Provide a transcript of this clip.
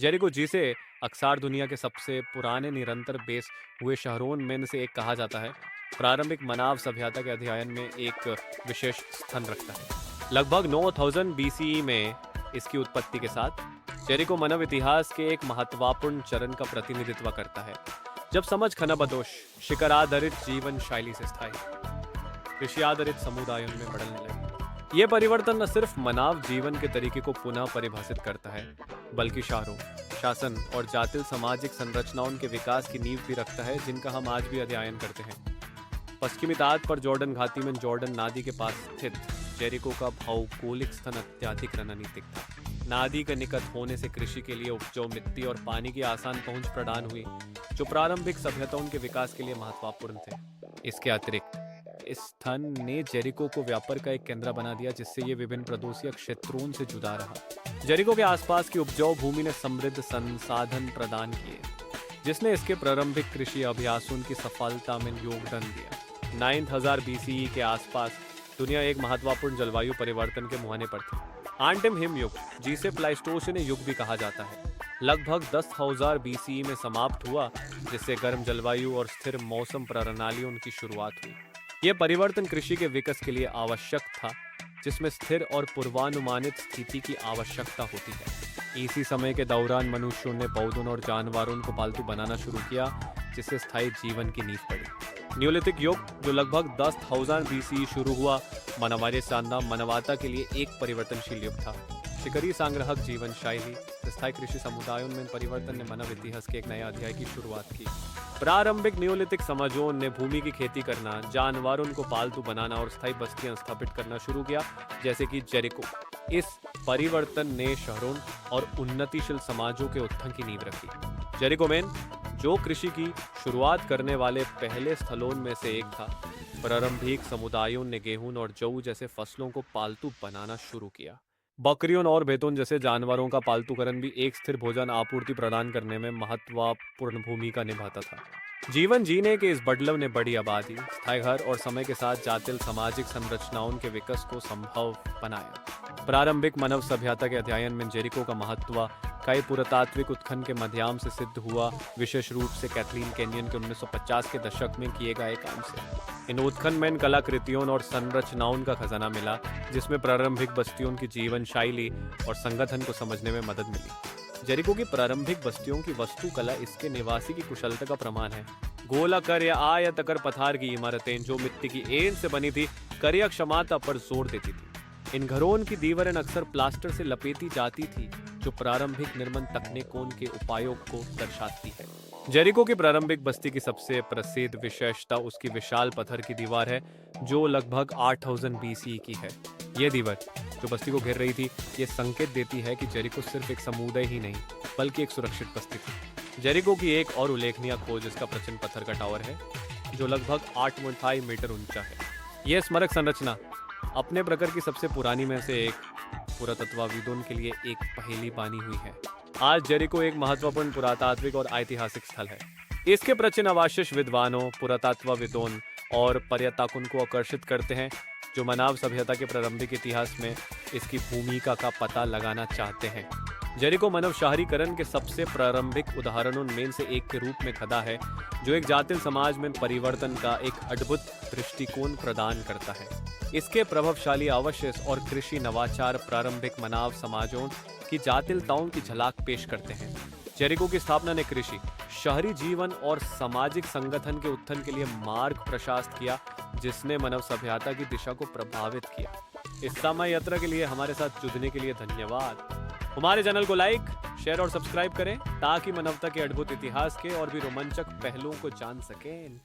Jericho जिसे अक्सर दुनिया के सबसे पुराने निरंतर बेस हुए शहरों में से एक कहा जाता है, प्रारंभिक मानव सभ्यता के अध्ययन में एक विशेष स्थान रखता है। लगभग 9000 बीसीई में इसकी उत्पत्ति के साथ जेरिको मानव इतिहास के एक महत्वपूर्ण चरण का प्रतिनिधित्व करता है, जब समझ खनाबदोश शिकार आधारित जीवन शैली से स्थायी कृषि आधारित समुदायों में बदलने लगी। ये परिवर्तन न सिर्फ मानव जीवन के तरीके को पुनः परिभाषित करता है, बल्कि शहरों, शासन और जातिल सामाजिक संरचनाओं के विकास की नींव भी रखता है, जिनका हम आज भी अध्ययन करते हैं। पश्चिमी तट पर जॉर्डन घाटी में जॉर्डन नदी के पास स्थित जेरिको का भौगोलिक स्थान अत्यधिक रणनीतिक था। नदी के निकट होने से कृषि के लिए उपजाऊ मिट्टी और पानी की आसान पहुंच प्रदान हुई, जो प्रारंभिक सभ्यताओं के विकास के लिए महत्वपूर्ण थे। इसके अतिरिक्त इस स्थान ने जेरिको को व्यापार का एक केंद्र बना दिया, जिससे ये विभिन्न प्रदेशीय क्षेत्रों से जुड़ा रहा। जेरिको के आसपास की उपजाऊ भूमि ने समृद्ध संसाधन प्रदान किए, जिसने इसके प्रारंभिक कृषि अभ्यासों की सफलता में योगदान दिया। 9000 बीसीई के आसपास दुनिया एक महत्वपूर्ण जलवायु परिवर्तन के मुहाने पर थी। अंतिम हिमयुग, जिसे प्लाइस्टोसिन युग भी कहा जाता है, लगभग 10,000 बीसीई में समाप्त हुआ, जिससे गर्म जलवायु और स्थिर मौसम प्रणालियों की शुरुआत हुई। यह परिवर्तन कृषि के विकास के लिए आवश्यक था, जिसमें स्थिर और पूर्वानुमानित स्थिति की आवश्यकता होती है। इसी समय के दौरान मनुष्यों ने पौधों और जानवरों को पालतू बनाना शुरू किया, जिससे स्थायी जीवन की नींव पड़ी। न्यूलिथिक युग, जो लगभग 10,000 बीसी शुरू हुआ, मानवता के लिए एक परिवर्तनशील युग था। शिकारी संग्राहक जीवन शैली, स्थायी कृषि समुदायों में परिवर्तन ने मानव इतिहास के एक नए अध्याय की शुरुआत की। प्रारंभिक न्यूलिथिक समाजों ने भूमि की खेती करना, जानवरों को पालतू बनाना और स्थायी बस्तियां स्थापित करना शुरू किया, जैसे कि जेरिको। इस परिवर्तन ने शहरों और उन्नतिशील समाजों के उत्थान की नींव रखी। जेरिको में, जो कृषि की शुरुआत करने वाले पहले स्थलों में से एक था, प्रारंभिक समुदायों ने गेहूं और जौ जैसे फसलों को पालतू बनाना शुरू किया। बकरियों और भेड़ों जैसे जानवरों का पालतूकरण भी एक स्थिर भोजन आपूर्ति प्रदान करने में महत्वपूर्ण भूमिका निभाता था। जीवन जीने के इस बदलाव ने बड़ी आबादी, स्थायी घर और समय के साथ जातिल सामाजिक संरचनाओं के विकास को संभव बनाया। प्रारंभिक मानव सभ्यता के अध्ययन में जेरिको का महत्व कई पुरातात्विक उत्खनन के माध्यम से सिद्ध हुआ, विशेष रूप से कैथलीन कैनियन के 1950 के दशक में किए गए काम से। इन उत्खनन में कलाकृतियों और संरचनाओं का खजाना मिला, जिसमें प्रारंभिक बस्तियों की जीवन शैली और संगठन को समझने में मदद मिली। जेरिको की प्रारंभिक बस्तियों की वास्तुकला इसके निवासी की कुशलता का प्रमाण है। गोलाकार या आयताकार पत्थर की इमारतें, जो मिट्टी की ईंट से बनी थी, कार्य क्षमता पर जोर देती थी। इन घरों की दीवारें अक्सर प्लास्टर से लपेटी जाती थी, जो प्रारंभिक निर्माण तकनीकों के उपायों को दर्शाती है। जेरिको की प्रारंभिक बस्ती की सबसे प्रसिद्ध विशेषता उसकी विशाल पत्थर की दीवार है, जो लगभग 8000 बीसी की है। यह दीवार, जो बस्ती को घेर रही थी, ये संकेत देती है कि जेरिको सिर्फ एक समुदाय ही नहीं, बल्कि एक सुरक्षित बस्ती थी। जेरिको की एक और उल्लेखनीय खोज इसका प्राचीन पत्थर का टावर है, जो लगभग 8.5 मीटर ऊंचा है। यह स्मारक संरचना अपने प्रकार की सबसे पुरानी में से एक पुरातत्वविदों के लिए एक पहेली बनी हुई है। आज जेरिको एक महत्वपूर्ण पुरातात्विक और ऐतिहासिक स्थल है। इसके प्राचीन अवशेष विद्वानों, पुरातत्वविदों और पर्यटकों को आकर्षित करते हैं, जो मानव सभ्यता के प्रारंभिक इतिहास में इसकी भूमिका का पता लगाना चाहते हैं। जेरिको मानव शहरीकरण के सबसे प्रारंभिक उदाहरणों में से एक के रूप में खड़ा है, जो एक जातिल समाज में परिवर्तन का एक अद्भुत दृष्टिकोण प्रदान करता है। इसके प्रभावशाली अवशेष और कृषि नवाचार प्रारंभिक मानव समाजों की जातिलताओं की झलक पेश करते हैं। जेरिको की स्थापना ने कृषि, शहरी जीवन और सामाजिक संगठन के उत्थान के लिए मार्ग प्रशस्त किया, जिसने मानव सभ्यता की दिशा को प्रभावित किया। इस समय यात्रा के लिए हमारे साथ जुड़ने के लिए धन्यवाद। हमारे चैनल को लाइक, शेयर और सब्सक्राइब करें, ताकि मानवता के अद्भुत इतिहास के और भी रोमांचक पहलुओं को जान सकें।